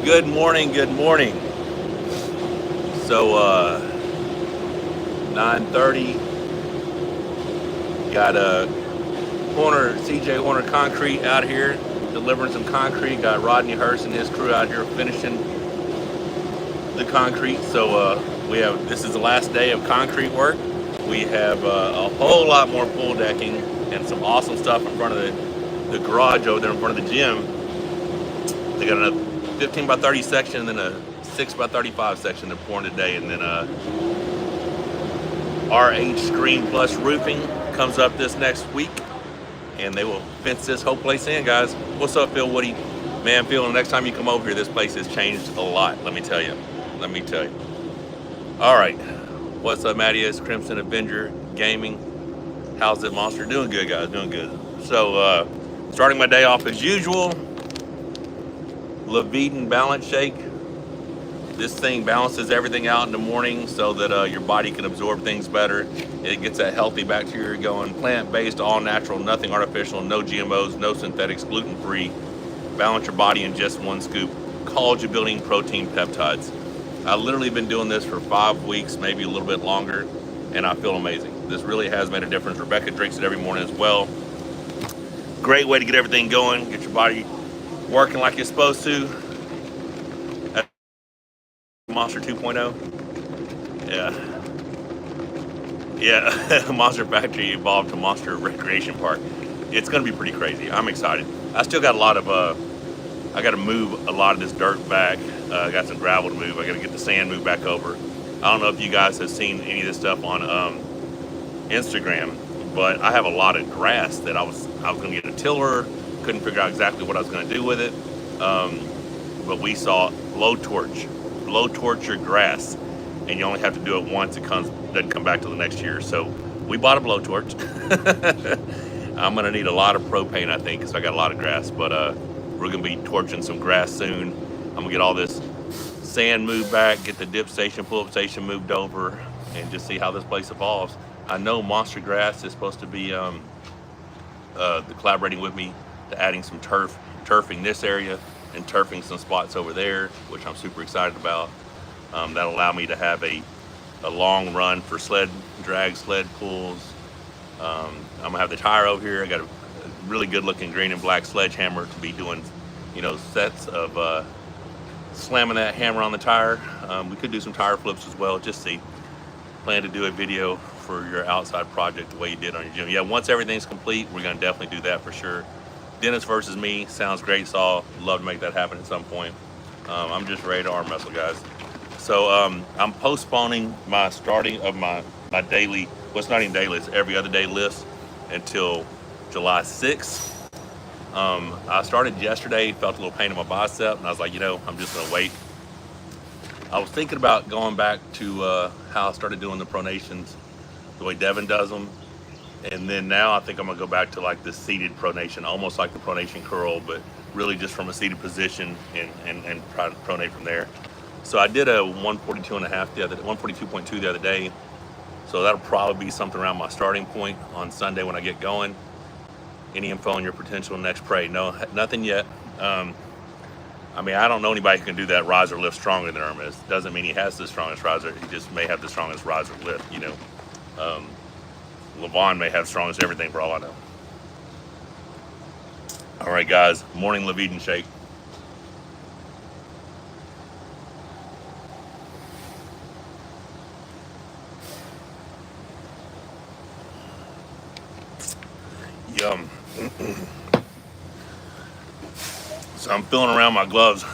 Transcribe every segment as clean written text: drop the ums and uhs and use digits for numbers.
Good morning, good morning. So 9:30, got Horner CJ Horner Concrete out here delivering some concrete. Got Rodney Hurst and his crew out here finishing the concrete. So we have this is the last day of concrete work. We have a whole lot more pool decking and some awesome stuff in front of the garage over there in front of the gym. They got a 15 by 30 section and then a 6 by 35 section they're pouring today, and then RH Screen Plus Roofing comes up this next week, and they will fence this whole place in, guys. What's up, Phil Woody? Man, Phil, the next time you come over here, this place has changed a lot. Let me tell you. Let me tell you. All right. What's up, Matty? It's Crimson Avenger Gaming. How's it, Monster? Doing good, guys. Doing good. So, starting my day off as usual. Leviten Balance Shake. This thing balances everything out in the morning so that your body can absorb things better. It gets that healthy bacteria going. Plant-based, all natural, nothing artificial, no GMOs, no synthetics, gluten-free. Balance your body in just one scoop. Collagen-building protein peptides. I've literally been doing this for 5 weeks, maybe a little bit longer, and I feel amazing. This really has made a difference. Rebecca drinks it every morning as well. Great way to get everything going, get your body working like you're supposed to. Monster 2.0. Yeah. Yeah. Monster Factory evolved to Monster Recreation Park. It's going to be pretty crazy. I'm excited. I still got a lot of, I got to move a lot of this dirt back. I got some gravel to move. I got to get the sand moved back over. I don't know if you guys have seen any of this stuff on Instagram, but I have a lot of grass that I was going to get a tiller. Couldn't figure out exactly what I was going to do with it. But we saw blow torch your grass, and you only have to do it once. It doesn't come back till the next year. So we bought a blowtorch. I'm gonna need a lot of propane, I think, because I got a lot of grass. But we're gonna be torching some grass soon. I'm gonna get all this sand moved back, get the dip station, pull-up station moved over, and just see how this place evolves. I know Monster Grass is supposed to be collaborating with me to adding some turfing this area and turfing some spots over there, which I'm super excited about. That'll allow me to have a long run for sled pulls. I'm gonna have the tire over here. I got a really good looking green and black sledgehammer to be doing, sets of slamming that hammer on the tire. We could do some tire flips as well. Just see. Plan to do a video for your outside project the way you did on your gym. Yeah, once everything's complete, we're gonna definitely do that for sure. Dennis versus me sounds great, Saul. Love to make that happen at some point. I'm just ready to arm wrestle, guys. So I'm postponing my starting of my daily, well, it's not even daily, it's every other day list until July 6th. I started yesterday, felt a little pain in my bicep, and I was like, I'm just gonna wait. I was thinking about going back to how I started doing the pronations, the way Devin does them. And then now I think I'm gonna go back to like the seated pronation, almost like the pronation curl, but really just from a seated position and try to pronate from there. So I did a 142.2 the other day. So that'll probably be something around my starting point on Sunday when I get going. Any info on your potential next prey? No, nothing yet. I don't know anybody who can do that riser lift stronger than Irma. Doesn't mean he has the strongest riser. He just may have the strongest riser lift, Levon may have strongest everything for all I know. All right, guys. Morning Leviten shake. Yum. So I'm feeling around my gloves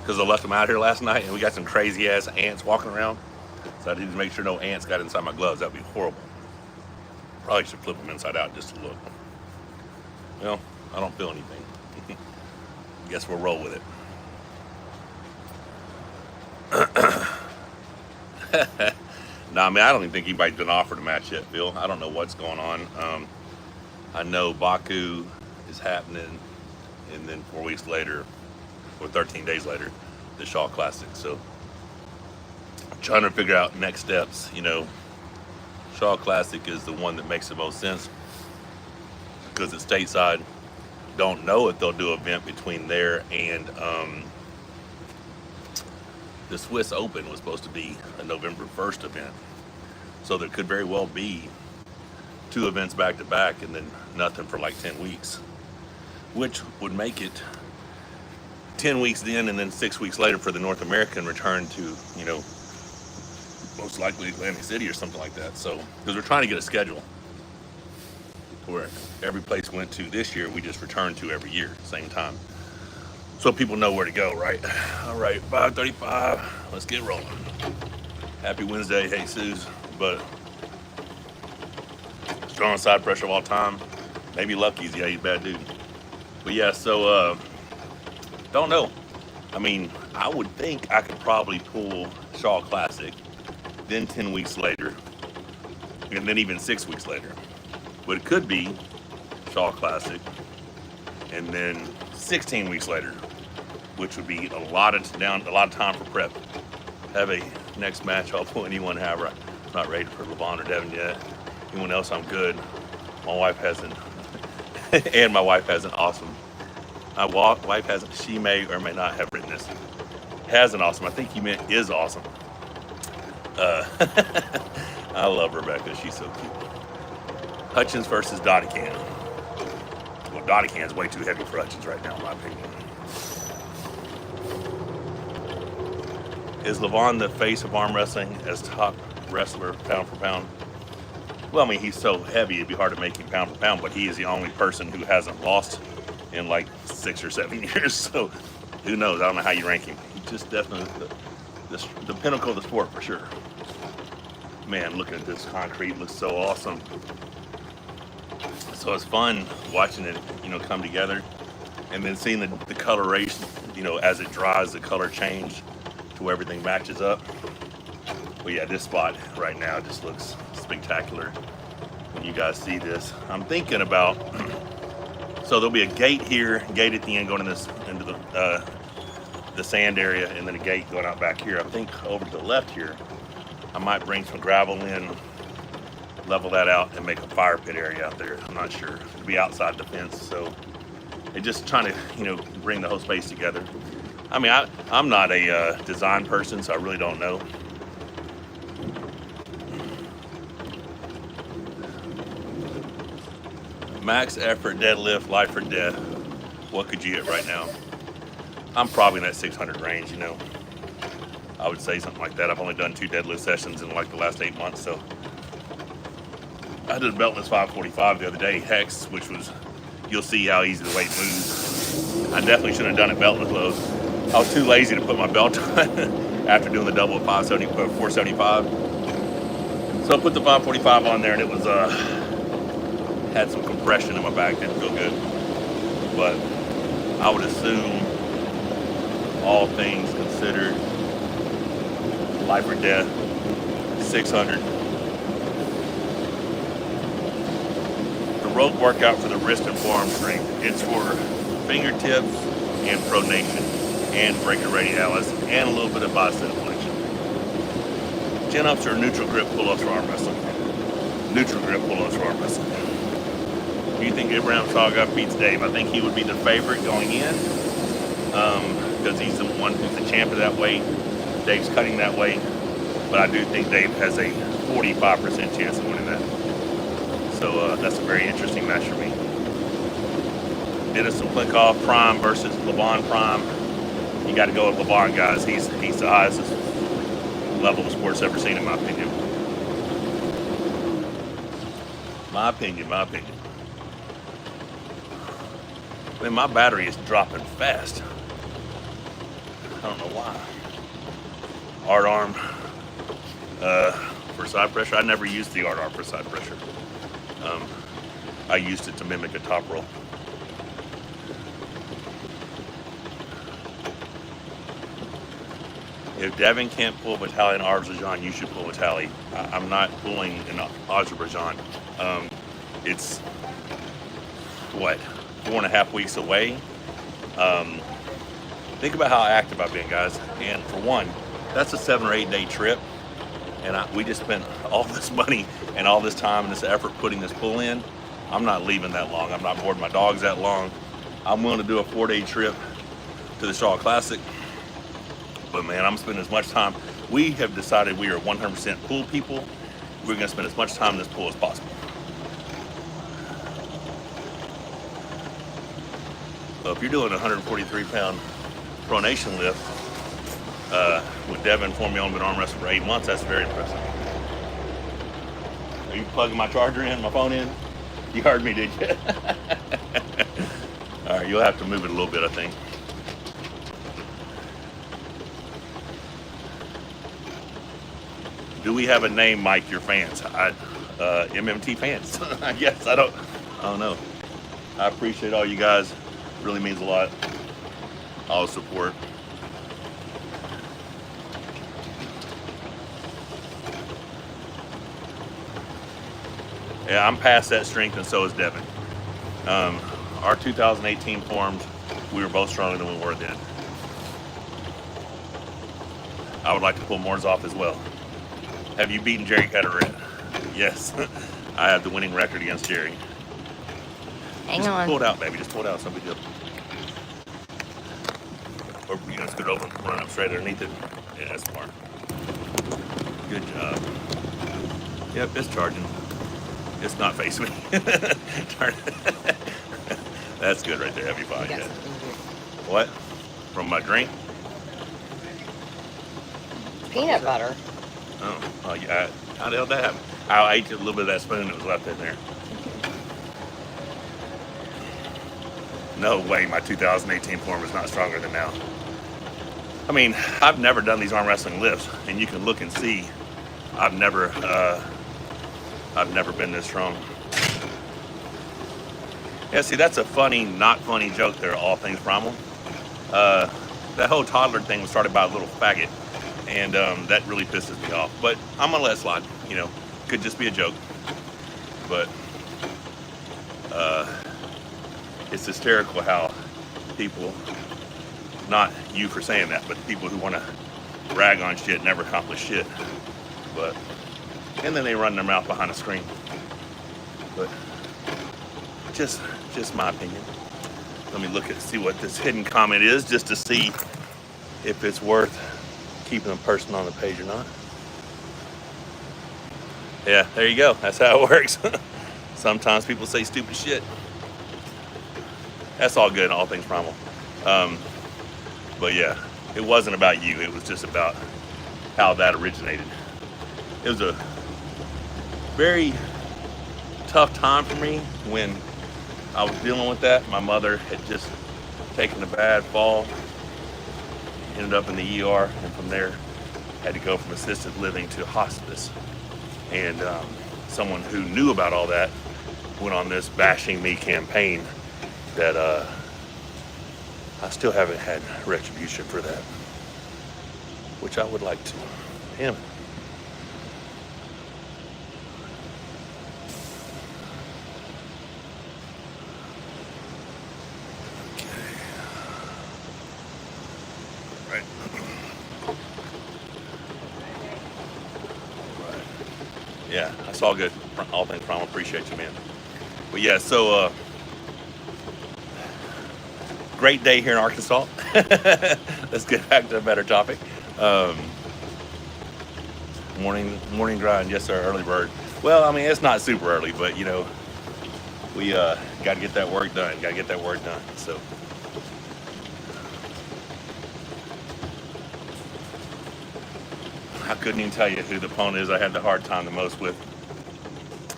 because I left them out here last night, and we got some crazy ass ants walking around. So I need to make sure no ants got inside my gloves. That'd be horrible. Probably should flip them inside out just to look. Well, I don't feel anything. Guess we'll roll with it. No, I don't even think anybody's been offered a match yet, Phil. I don't know what's going on. I know Baku is happening, and then 4 weeks later, or 13 days later, the Shaw Classic. So I'm trying to figure out next steps. Shaw Classic is the one that makes the most sense because it's stateside. Don't know if they'll do an event between there and the Swiss Open was supposed to be a November 1st event. So there could very well be 2 events back to back and then nothing for like 10 weeks, which would make it 10 weeks then and then 6 weeks later for the North American return to, you know, most likely Atlantic City or something like that. So, because we're trying to get a schedule where every place went to this year, we just returned to every year, same time. So people know where to go, right? All right, 5:35, let's get rolling. Happy Wednesday, hey Jesus, but strongest side pressure of all time. Maybe Lucky's, yeah, he's a bad dude. But yeah, so don't know. I mean, I would think I could probably pull Shaw Classic, then 10 weeks later, and then even 6 weeks later. But it could be Shaw Classic, and then 16 weeks later, which would be a lot of time for prep. Have a next match I'll pull anyone have. I'm not ready for LeVon or Devin yet. Anyone else, I'm good. My wife hasn't, and my wife hasn't awesome. My wife hasn't, she may or may not have written this. Hasn't awesome, I think you meant is awesome. I love Rebecca, she's so cute. Hutchins versus Dodecan. Well, Dodecan's way too heavy for Hutchins right now, in my opinion. Is LeVon the face of arm wrestling as top wrestler pound for pound? Well, I mean, he's so heavy, it'd be hard to make him pound for pound, but he is the only person who hasn't lost in like 6 or 7 years, so who knows? I don't know how you rank him. He's just definitely the pinnacle of the sport for sure. Man, looking at this concrete looks so awesome. So it's fun watching it, you know, come together, and then seeing the coloration, you know, as it dries, the color change to where everything matches up. But yeah, this spot right now just looks spectacular when you guys see this. I'm thinking about, so there'll be a gate here, gate at the end going into the sand area, and then a gate going out back here. I think over to the left here, I might bring some gravel in, level that out, and make a fire pit area out there. I'm not sure. It'll be outside the fence, so they're just trying to, you know, bring the whole space together. I mean, I'm not a design person, so I really don't know. Max effort deadlift, life or death. What could you hit right now? I'm probably in that 600 range, you know. I would say something like that. I've only done 2 deadlift sessions in like the last 8 months, so. I did a beltless 545 the other day, Hex, which was, you'll see how easy the weight moves. I definitely shouldn't have done it beltless lows. I was too lazy to put my belt on after doing the double at 475. So I put the 545 on there, and it was, had some compression in my back, didn't feel good. But I would assume, all things considered, life or death, 600. The rope workout for the wrist and forearm strength. It's for fingertips and pronation and breaker radialis and a little bit of bicep flexion. Chin-ups or neutral grip pull-ups for arm wrestling? Neutral grip pull-ups for arm wrestling. Do you think Abraham Saga beats Dave? I think he would be the favorite going in because he's the one who's the champ of that weight. Dave's cutting that weight, but I do think Dave has a 45% chance of winning that. So that's a very interesting match for me. Dennis Plinkoff Prime versus LeVon Prime. You got to go with LeVon, guys. He's the highest level the sport's ever seen, in my opinion. My opinion. Man, my battery is dropping fast. I don't know why. Art arm for side pressure. I never used the art arm for side pressure. I used it to mimic a top roll. If Devin can't pull Vitaly in Azerbaijan, you should pull Vitaly. I'm not pulling in Azerbaijan. It's, what, 4.5 weeks away? Think about how active I've been, guys. And for one, that's a 7 or 8 day trip. And we just spent all this money and all this time and this effort putting this pull in. I'm not leaving that long. I'm not boarding my dogs that long. I'm willing to do a 4-day trip to the Shaw Classic But man, I'm spending as much time. We have decided we are 100% pool people. We're gonna spend as much time in this pool as possible. So if you're doing a 143-pound pronation lift, with Devin informed me on been arm wrestling for 8 months, that's very impressive. Are you plugging my charger in, my phone in? You heard me, did you? All right, you'll have to move it a little bit, I think. Do we have a name, Mike, your fans? MMT fans, I guess. I don't know. I appreciate all you guys. It really means a lot. All the support. Yeah, I'm past that strength, and so is Devin. Our 2018 forms, we were both stronger than we were then. I would like to pull Moore's off as well. Have you beaten Jerry Catterett? Yes. I have the winning record against Jerry. Hang just on. Pull it out, baby. Just pull it out. It's no big deal. Or you're going to scoot over and run up straight underneath it. Yeah, that's smart. Good job. Yep, it's charging. It's not facing me. That's good right there. That'd be fine. Yeah. What? From my drink? Peanut butter. Oh yeah. How the hell did that happen? I ate a little bit of that spoon that was left in there. No way my 2018 form is not stronger than now. I mean, I've never done these arm wrestling lifts, and you can look and see I've never been this strong. Yeah, see, that's a funny, not funny joke there, all things primal. That whole toddler thing was started by a little faggot, and that really pisses me off. But I'm gonna let it slide, you know. Could just be a joke. But it's hysterical how people, not you for saying that, but people who want to rag on shit never accomplish shit. But, and then they run their mouth behind a screen. But just my opinion. Let me look at, see what this hidden comment is, just to see if it's worth keeping a person on the page or not. Yeah, there you go. That's how it works. Sometimes people say stupid shit. That's all good, all things primal. But yeah, it wasn't about you. It was just about how that originated. It was a very tough time for me when I was dealing with that. My mother had just taken a bad fall, ended up in the ER, and from there had to go from assisted living to hospice. And someone who knew about all that went on this bashing me campaign that I still haven't had retribution for that, which I would like to. Damn it. Yeah, that's all good. All things primal. Appreciate you, man. But yeah, so great day here in Arkansas. Let's get back to a better topic. Morning grind. Yes, sir. Early bird. Well, I mean, it's not super early, but you know, we got to get that work done. Got to get that work done. So. I couldn't even tell you who the opponent is I had the hard time the most with.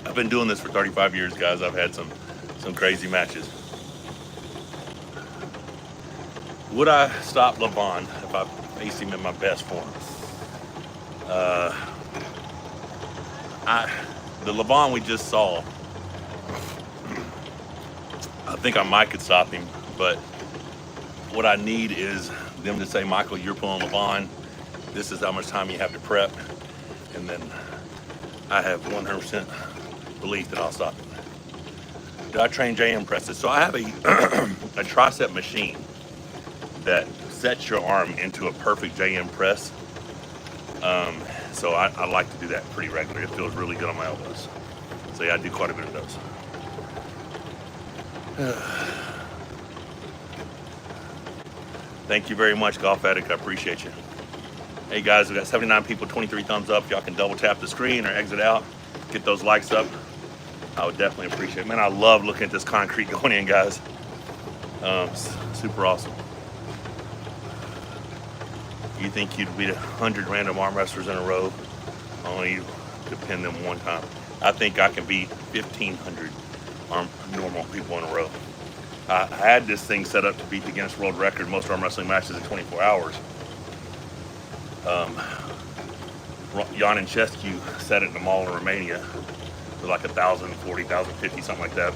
I've been doing this for 35 years, guys. I've had some crazy matches. Would I stop Levon if I faced him in my best form? The Levon we just saw, I think I might could stop him, but what I need is them to say, Michael, you're pulling Levon. This is how much time you have to prep, and then I have 100% belief that I'll stop him. Do I train JM presses? So I have a tricep machine that sets your arm into a perfect JM press. So I like to do that pretty regularly. It feels really good on my elbows. So yeah, I do quite a bit of those. Thank you very much, Golf Addict. I appreciate you. Hey guys, we got 79 people, 23 thumbs up. Y'all can double tap the screen or exit out. Get those likes up. I would definitely appreciate it. Man, I love looking at this concrete going in, guys. Super awesome. You think you'd beat 100 random arm wrestlers in a row, only to pin them one time. I think I can beat 1,500 normal people in a row. I had this thing set up to beat the Guinness World Record, most arm wrestling matches in 24 hours. Jan and Chescu set it in the mall in Romania for like 1,040, 1,050, something like that.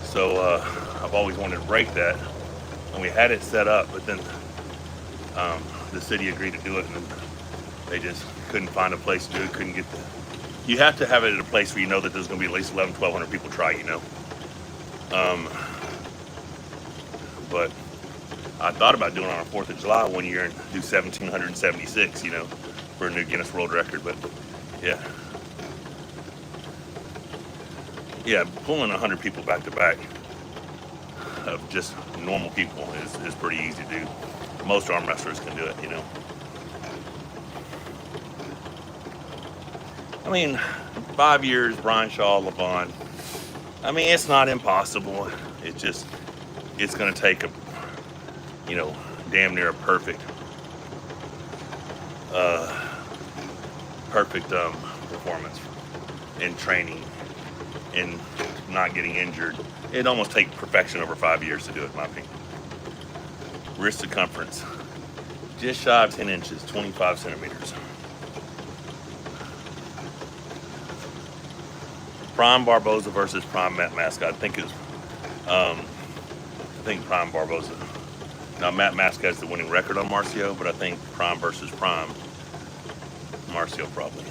So I've always wanted to break that, and we had it set up, but then the city agreed to do it, and they just couldn't find a place to do it. Couldn't get the. You have to have it at a place where you know that there's going to be at least 1,100 people try. You know. But I thought about doing it on the 4th of July one year and do 1,776. You know, for a new Guinness World Record. But yeah. Yeah, pulling 100 people back to back of just normal people is pretty easy to do. Most arm wrestlers can do it, you know. I mean, 5 years, Brian Shaw, LeVon. I mean, it's not impossible. It's just, it's going to take a, you know, damn near a perfect performance in training and not getting injured. It'd almost take perfection over 5 years to do it, in my opinion. Wrist circumference, just shy of 10 inches, 25 centimeters. Prime Barboza versus Prime Matt Mascot. I think Prime Barboza. Now Matt Mascot has the winning record on Marcio, but I think Prime versus Prime, Marcio probably.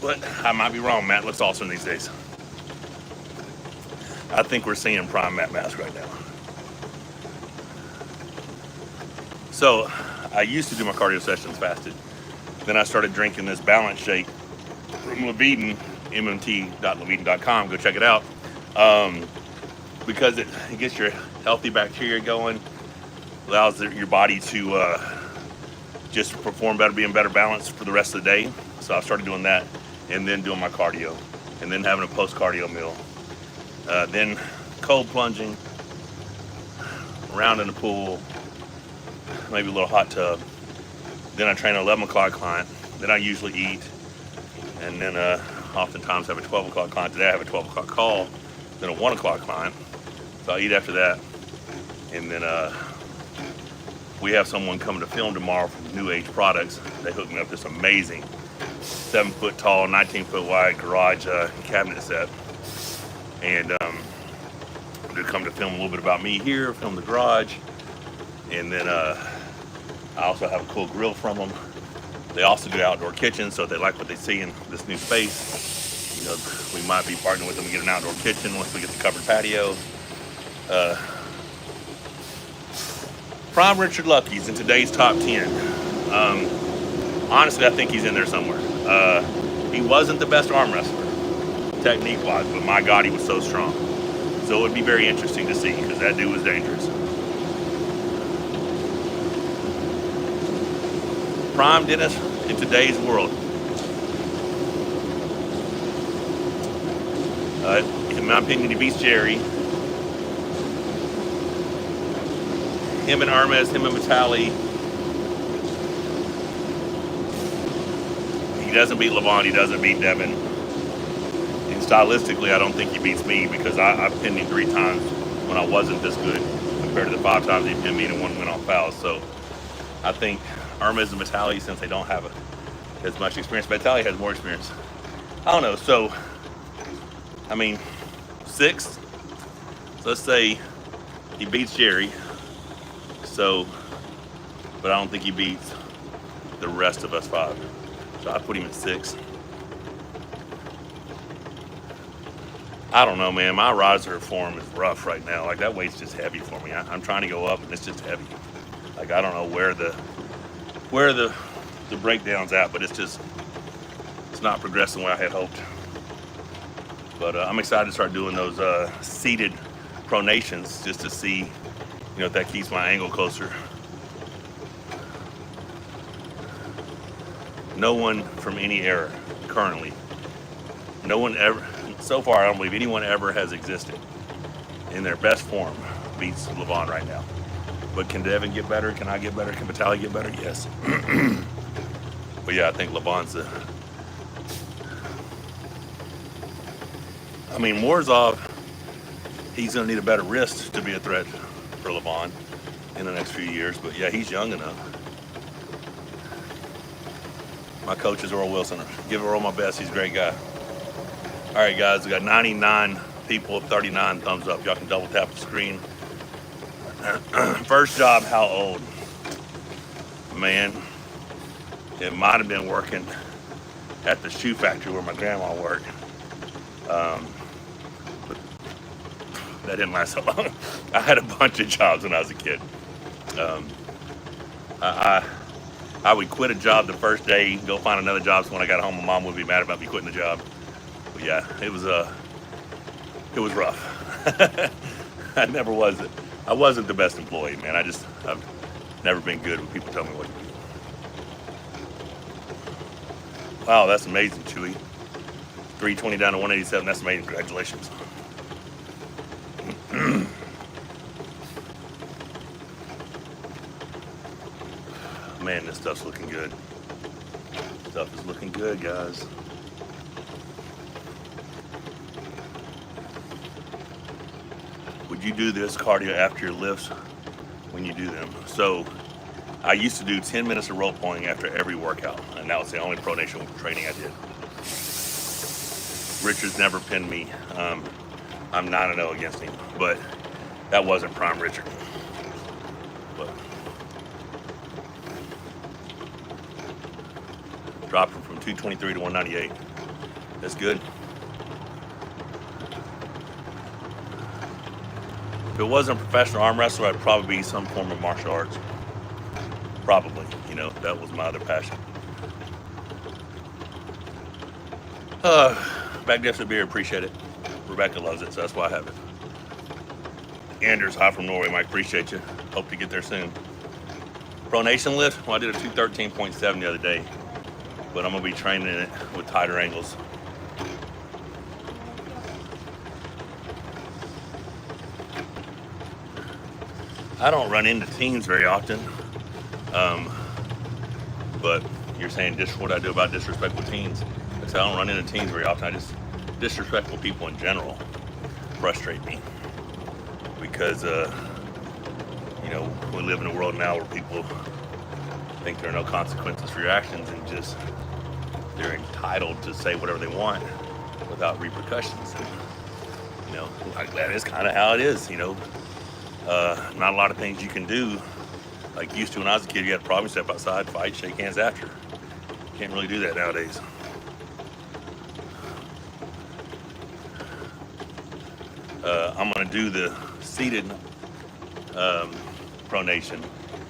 But I might be wrong. Matt looks awesome these days. I think we're seeing Prime Matt Mask right now. So I used to do my cardio sessions fasted. Then I started drinking this balance shake from Leviten, mmt.leviten.com. Go check it out. Because it gets your healthy bacteria going, allows your body to just perform better, be in better balance for the rest of the day. So I started doing that, and then doing my cardio, and then having a post-cardio meal. Then cold plunging, around in the pool, maybe a little hot tub. Then I train an 11 o'clock client. Then I usually eat, and then oftentimes have a 12 o'clock client. Today I have a 12 o'clock call, then a 1 o'clock client. So I eat after that, and then we have someone coming to film tomorrow from New Age Products. They hooked me up this amazing 7-foot tall, 19-foot wide garage cabinet set. And they come to film a little bit about me here, film the garage. And then I also have a cool grill from them. They also do outdoor kitchen, so if they like what they see in this new space, you know, we might be partnering with them to get an outdoor kitchen once we get the covered patio. Prime Richard Lucky's in today's top 10. Honestly, I think he's in there somewhere. He wasn't the best arm wrestler, technique-wise, but my God, he was so strong. So it would be very interesting to see, because that dude was dangerous. Prime Dennis in today's world. In my opinion, he beats Jerry. Him and Hermes, him and Vitali. He doesn't beat LeVon, he doesn't beat Devin. And stylistically, I don't think he beats me, because I've pinned him 3 times when I wasn't this good, compared to the 5 times he pinned me and 1 went on fouls. So I think Hermes and Vitali, since they don't have as much experience, Vitali has more experience. I don't know. So, I mean, 6th. So let's say he beats Jerry. So, but I don't think he beats the rest of us 5. So I put him at 6. I don't know, man. My riser form is rough right now. Like, that weight's just heavy for me. I'm trying to go up, and it's just heavy. Like, I don't know where the breakdown's at, but it's not progressing the way I had hoped. But I'm excited to start doing those seated pronations, just to see, you know, if that keeps my angle closer. No one from any era currently. No one ever, so far, I don't believe anyone ever has existed in their best form beats Levon right now. But can Devin get better? Can I get better? Can Vitaly get better? Yes. But yeah, I think Levon's I mean, Morzov, he's going to need a better wrist to be a threat for Levon in the next few years. But yeah, he's young enough. My coach is Earl Wilson. Give Earl my best. He's a great guy. All right, guys, we got 99 people, 39 thumbs up. Y'all can double tap the screen. First job, how old? Man, it might have been working at the shoe factory where my grandma worked. But that didn't last so long. I had a bunch of jobs when I was a kid. I would quit a job the first day, go find another job, so when I got home, my mom would be mad about me quitting the job. But yeah, it was rough. I wasn't the best employee, man. I've never been good when people tell me what to do. Wow, that's amazing, Chewy. 320 down to 187, that's amazing, congratulations. Man, this stuff's looking good. Stuff is looking good, guys. Would you do this cardio after your lifts when you do them? So I used to do 10 minutes of rope pulling after every workout, and that was the only pronation training I did. Richard's never pinned me. I'm 9-0 against him, but that wasn't prime Richard. But dropped him from 223 to 198. That's good. If it wasn't a professional arm wrestler, I'd probably be some form of martial arts. Probably, you know, that was my other passion. Back deficit beer, appreciate it. Rebecca loves it, so that's why I have it. Anders, hi from Norway, Mike, appreciate you. Hope to get there soon. Pronation lift, well, I did a 213.7 the other day, but I'm gonna be training it with tighter angles. I don't run into teens very often, but you're saying what I do about disrespectful teens. I don't run into teens very often. Disrespectful people in general frustrate me because, you know, we live in a world now where people think there are no consequences for your actions and just they're entitled to say whatever they want without repercussions. And, you know, like that is kind of how it is, you know. Not a lot of things you can do like used to when I was a kid. You had a problem, step outside, fight, shake hands after. Can't really do that nowadays. I'm gonna do the seated pronation,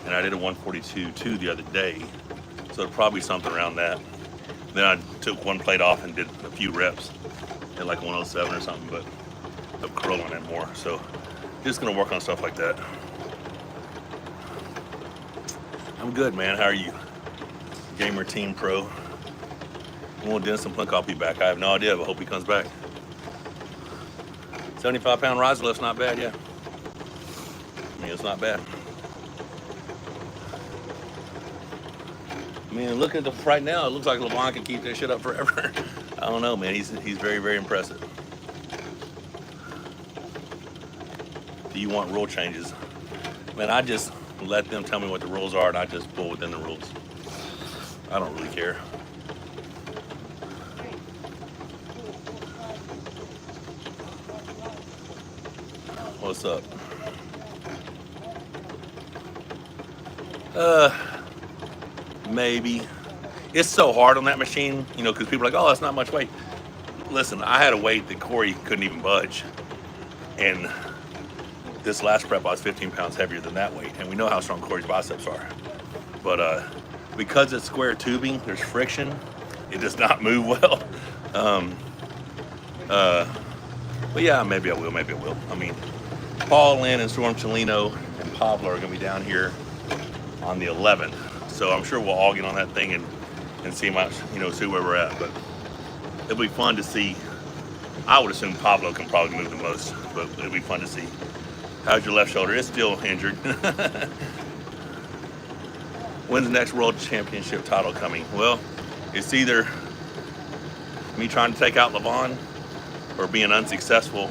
and I did a 142.2 the other day, so it'll probably be something around that. Then I took one plate off and did a few reps at like 107 or something, but I'm curling it more. So just gonna work on stuff like that. I'm good, man. How are you? Gamer Team Pro. Well, Dennis and Plink, I'll be back. I have no idea, but hope he comes back. 75-pound riser lift's not bad, yeah. I mean, it's not bad. I mean, look at right now, it looks like LeBron can keep that shit up forever. I don't know, man. He's very, very impressive. Do you want rule changes? Man, I just let them tell me what the rules are, and I just pull within the rules. I don't really care. What's up? Maybe. It's so hard on that machine, you know, because people are like, oh, that's not much weight. Listen, I had a weight that Corey couldn't even budge. And this last prep, I was 15 pounds heavier than that weight. And we know how strong Corey's biceps are. But because it's square tubing, there's friction. It does not move well. But yeah, maybe I will, maybe I will. I mean, Paul, Lynn, and Storm Chelino and Pablo are going to be down here on the 11th. So I'm sure we'll all get on that thing and and see where we're at. But it'll be fun to see. I would assume Pablo can probably move the most, but it'll be fun to see. How's your left shoulder? It's still injured. When's the next world championship title coming? Well, it's either me trying to take out Levon or being unsuccessful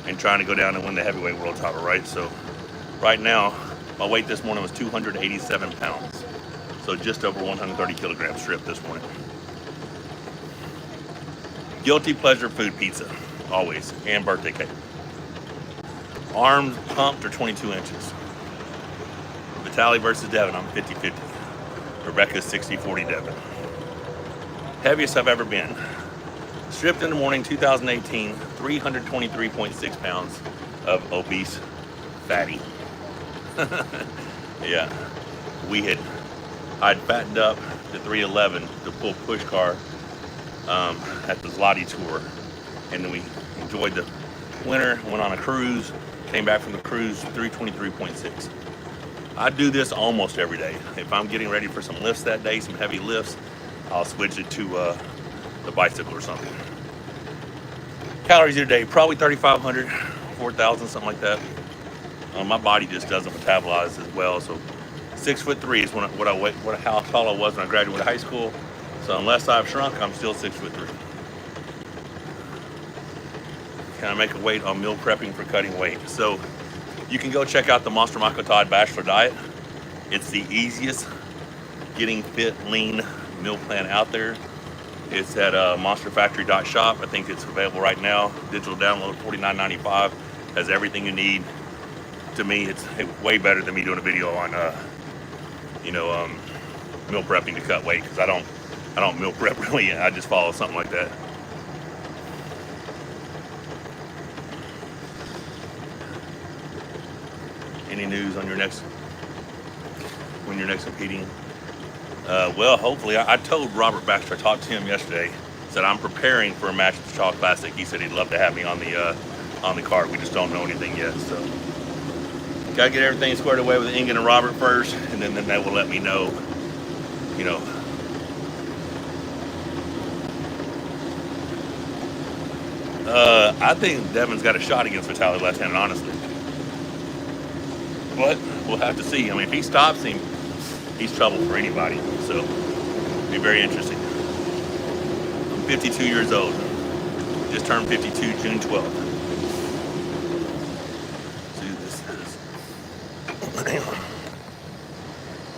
and trying to go down and win the heavyweight world title, right? So right now, my weight this morning was 287 pounds. So just over 130 kilograms stripped this morning. Guilty pleasure food, pizza, always, and birthday cake. Arms pumped or 22 inches. Vitaly versus Devin, I'm 50-50. Rebecca's 60-40 Devin. Heaviest I've ever been. Stripped in the morning, 2018, 323.6 pounds of obese fatty. Yeah, I'd fattened up to 311 to pull push car at the Zloty tour, and then we enjoyed the winter, went on a cruise, came back from the cruise, 323.6. I do this almost every day. If I'm getting ready for some lifts that day, some heavy lifts, I'll switch it to the bicycle or something. Calories a day, probably 3,500, 4,000, something like that. My body just doesn't metabolize as well. So 6'3" is how tall I was when I graduated high school. So unless I've shrunk, I'm still 6'3". Can I make a weight on meal prepping for cutting weight? So you can go check out the Monster Michael Todd Bachelor Diet. It's the easiest getting fit, lean meal plan out there. It's at monsterfactory.shop. I think it's available right now. Digital download, $49.95. Has everything you need. To me, it's way better than me doing a video on, meal prepping to cut weight, because I don't meal prep really. I just follow something like that. Any news on when you're next competing? Well, hopefully. I told Robert Baxter, I talked to him yesterday, said I'm preparing for a match at the Shaw Classic. He said he'd love to have me on the card. We just don't know anything yet, so gotta get everything squared away with Ingen and Robert first, and then they will let me know. I think Devin's got a shot against Vitaly left-handed, honestly. But we'll have to see. I mean, if he stops him, he's trouble for anybody. So it'll be very interesting. I'm 52 years old. Just turned 52 June 12th. See who this is.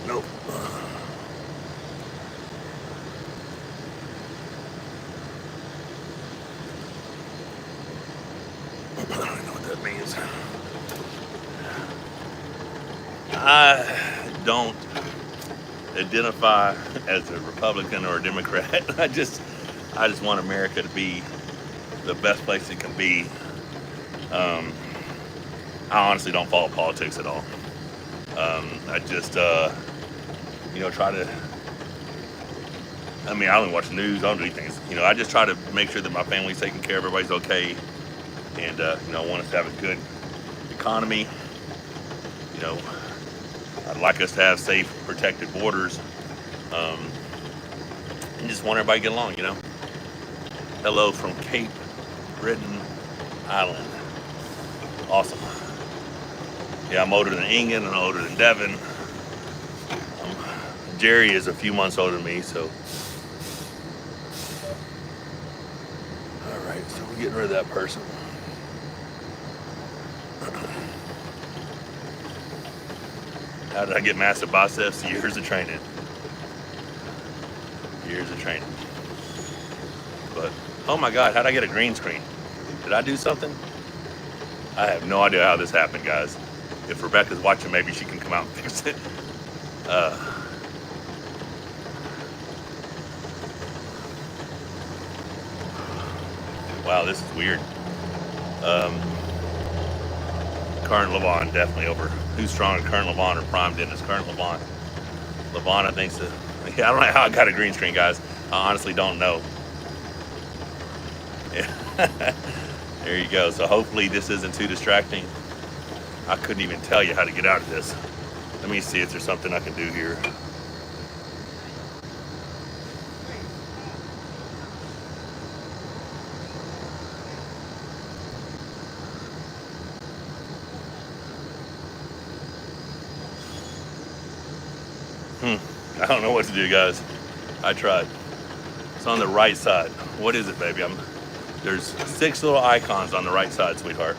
Nope. I don't know what that means. I don't identify as a Republican or a Democrat. I just want America to be the best place it can be. I honestly don't follow politics at all. I just, try to, I don't watch the news, I don't do anything. I just try to make sure that my family's taken care of, everybody's okay. And, I want us to have a good economy. I'd like us to have safe, protected borders. And just want everybody to get along, Hello from Cape Breton Island. Awesome. Yeah, I'm older than Ingen and older than Devin. Jerry is a few months older than me, so. All right, so we're getting rid of that person. How did I get massive biceps? Years of training. Years of training. But, oh my God, how'd I get a green screen? Did I do something? I have no idea how this happened, guys. If Rebecca's watching, maybe she can come out and fix it. Wow, this is weird. Current Levon, definitely over. Who's stronger, Current Levon or Prime Dennis? Current Levon. Levon, I think so. Yeah, I don't know how I got a green screen, guys. I honestly don't know. Yeah. There you go. So hopefully this isn't too distracting. I couldn't even tell you how to get out of this. Let me see if there's something I can do here. I don't know what to do, guys. I tried. It's on the right side. What is it, baby? There's 6 little icons on the right side, sweetheart.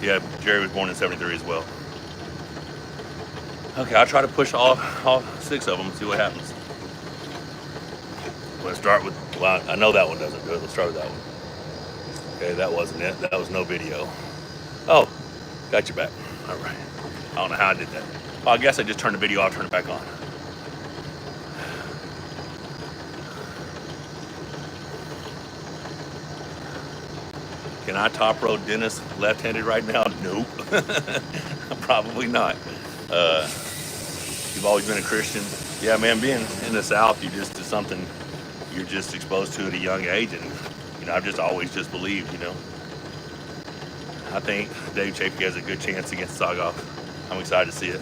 Yeah, Jerry was born in 73 as well. Okay, I'll try to push all 6 of them and see what happens. Let's start with, well, I know that one doesn't do it. Let's start with that one. Okay, that wasn't it. That was no video. Oh, got you back. All right. I don't know how I did that. Well, I guess I just turned the video off, turn it back on. Can I top row Dennis left-handed right now? Nope. Probably not. You've always been a Christian. Yeah, man, being in the South, it's something you're just exposed to at a young age, and I've just always just believed. I think Dave Chafee has a good chance against Sagoff. I'm excited to see it.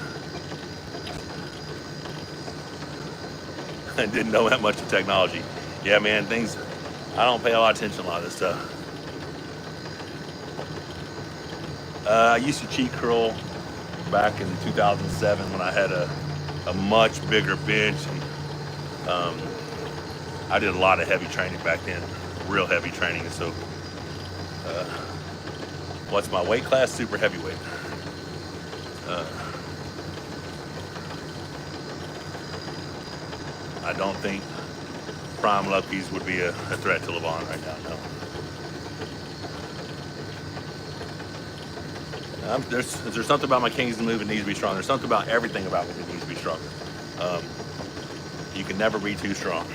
I didn't know that much of technology. Yeah, man, I don't pay a lot of attention to a lot of this stuff. I used to cheat curl back in 2007 when I had a much bigger bench. And, I did a lot of heavy training back then, real heavy training. So, what's my weight class? Super heavyweight. I don't think prime Luckies would be a threat to Levon right now, no. There's something about my Kingston move that needs to be strong. There's something about everything about me that needs to be stronger. You can never be too strong.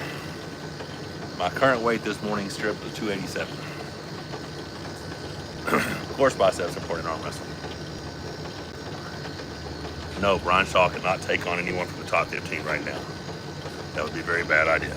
My current weight this morning stripped was 287. Of course, biceps are important in arm wrestling. No, Brian Shaw cannot take on anyone from the top 15 right now. That would be a very bad idea.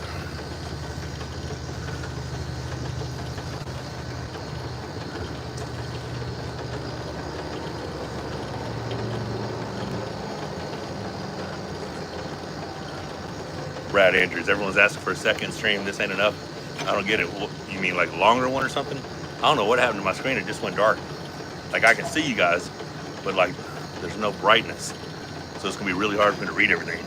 Brad Andrews, everyone's asking for a second stream. This ain't enough. I don't get it. You mean like longer one or something? I don't know what happened to my screen. It just went dark. Like I can see you guys, but like there's no brightness. So it's gonna be really hard for me to read everything.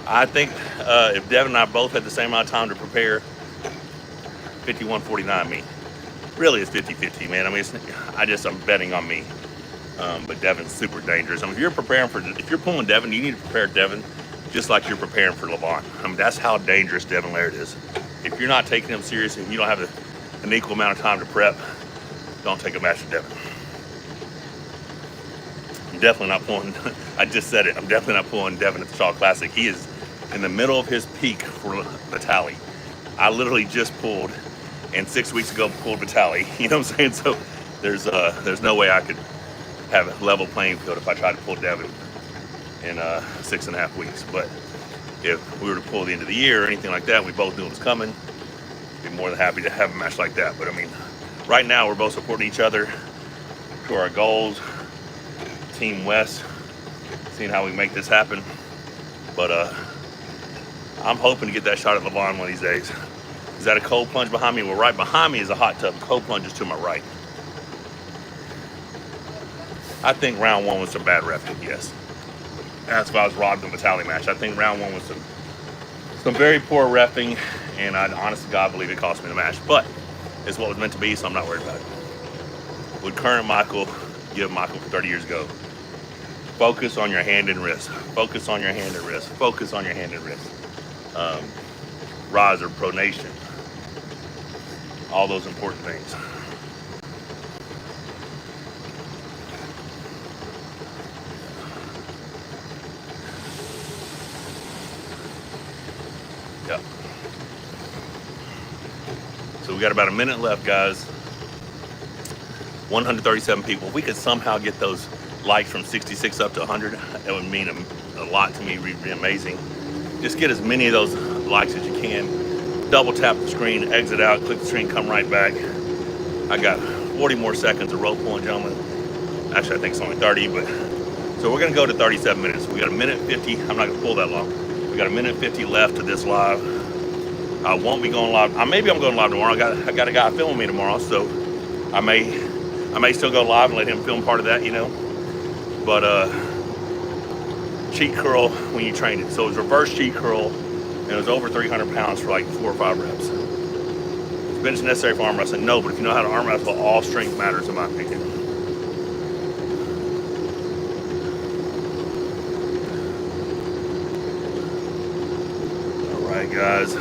I think if Devin and I both had the same amount of time to prepare, 51-49 me. Really, it's 50-50, man. I mean, I'm betting on me. But Devin's super dangerous. I mean, if you're pulling Devin, you need to prepare Devin just like you're preparing for Levon. I mean, that's how dangerous Devin Laird is. If you're not taking him serious and you don't have an equal amount of time to prep, don't take a match with Devin. I'm definitely not pulling, I just said it, I'm definitely not pulling Devin at the Shaw Classic. He is in the middle of his peak for Vitali. I literally just pulled, and 6 weeks ago pulled Vitali. You know what I'm saying? So there's no way I could have a level playing field if I tried to pull Devin in 6.5 weeks. But if we were to pull the end of the year or anything like that, we both knew it was coming, I'd be more than happy to have a match like that. But I mean, right now we're both supporting each other to our goals. Team West, seeing how we make this happen. But I'm hoping to get that shot at Levon one of these days. Is that a cold plunge behind me? Well, right behind me is a hot tub. Cold plunge is to my right. I think round 1 was some bad reffing, yes. That's why I was robbed in the Vitali match. I think round 1 was some very poor reffing, and I honestly, God, believe it cost me the match. But it's what was meant to be, so I'm not worried about it. Would current Michael give Michael from 30 years ago? Focus on your hand and wrist. Focus on your hand and wrist. Focus on your hand and wrist. Rise or pronation. All those important things. Yep. So we got about a minute left, guys. 137 people. If we could somehow get those likes from 66 up to 100, that would mean a lot to me. It would be amazing. Just get as many of those likes as you can. Double tap the screen, exit out, click the screen, come right back. I got 40 more seconds of rope pulling, gentlemen. Actually, I think it's only 30, but so we're gonna go to 37 minutes. We got a minute 50. I'm not gonna pull that long. We got a minute 50 left to this live. I won't be going live. Maybe I'm going live tomorrow. I got a guy filming me tomorrow, so I may I may still go live and let him film part of that, you know. But cheat curl when you trained it. So it was reverse cheat curl, and it was over 300 pounds for like 4 or 5 reps. Is bench necessary for arm wrestling? No, but if you know how to arm wrestle, all strength matters in my opinion. All right, guys.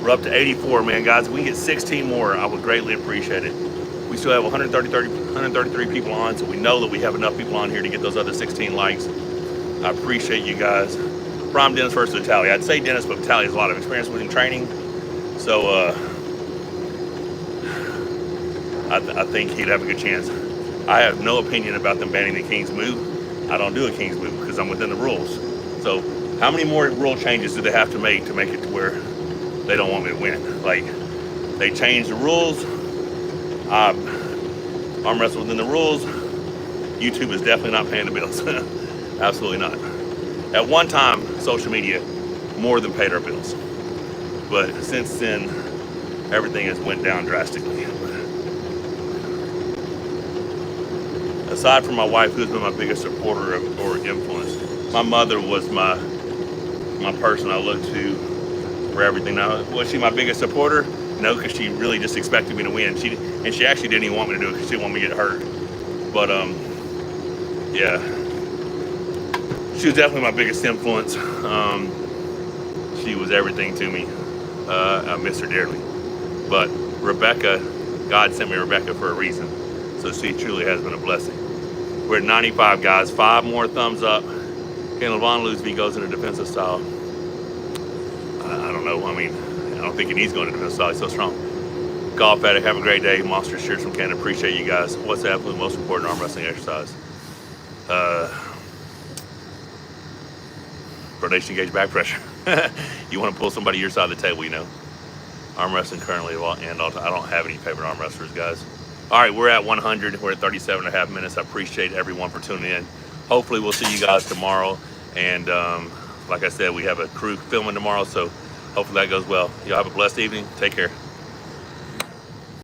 We're up to 84, man. Guys, if we can get 16 more, I would greatly appreciate it. We still have 133 people on, so we know that we have enough people on here to get those other 16 likes. I appreciate you guys. Prime Dennis versus Vitaly. I'd say Dennis, but Vitaly has a lot of experience within training. So I think he'd have a good chance. I have no opinion about them banning the King's move. I don't do a King's move because I'm within the rules. So how many more rule changes do they have to make it to where they don't want me to win? Like, they changed the rules. Arm wrestle within the rules. YouTube is definitely not paying the bills. Absolutely not. At one time, social media more than paid our bills. But since then, everything has went down drastically. Aside from my wife, who's been my biggest supporter or influence, my mother was my person I looked to for everything. Now, was she my biggest supporter? No, because she really just expected me to win. She actually didn't even want me to do it because she didn't want me to get hurt. But yeah, she was definitely my biggest influence. She was everything to me. I miss her dearly. But Rebecca, God sent me Rebecca for a reason. So she truly has been a blessing. We're at 95, guys. 5 more thumbs up. Can Levon lose if he goes into defensive style? I don't know. I mean, I don't think he needs going into defensive style. He's so strong. Golf addict, have a great day. Monster Shirts from Canada. Appreciate you guys. What's the absolute most important arm wrestling exercise? Rotation engage back pressure. You want to pull somebody your side of the table, you know. Arm wrestling currently and all time. I don't have any favorite arm wrestlers, guys. All right, we're at 100. We're at 37.5 minutes. I appreciate everyone for tuning in. Hopefully we'll see you guys tomorrow. And like I said, we have a crew filming tomorrow, so hopefully that goes well. Y'all have a blessed evening. Take care.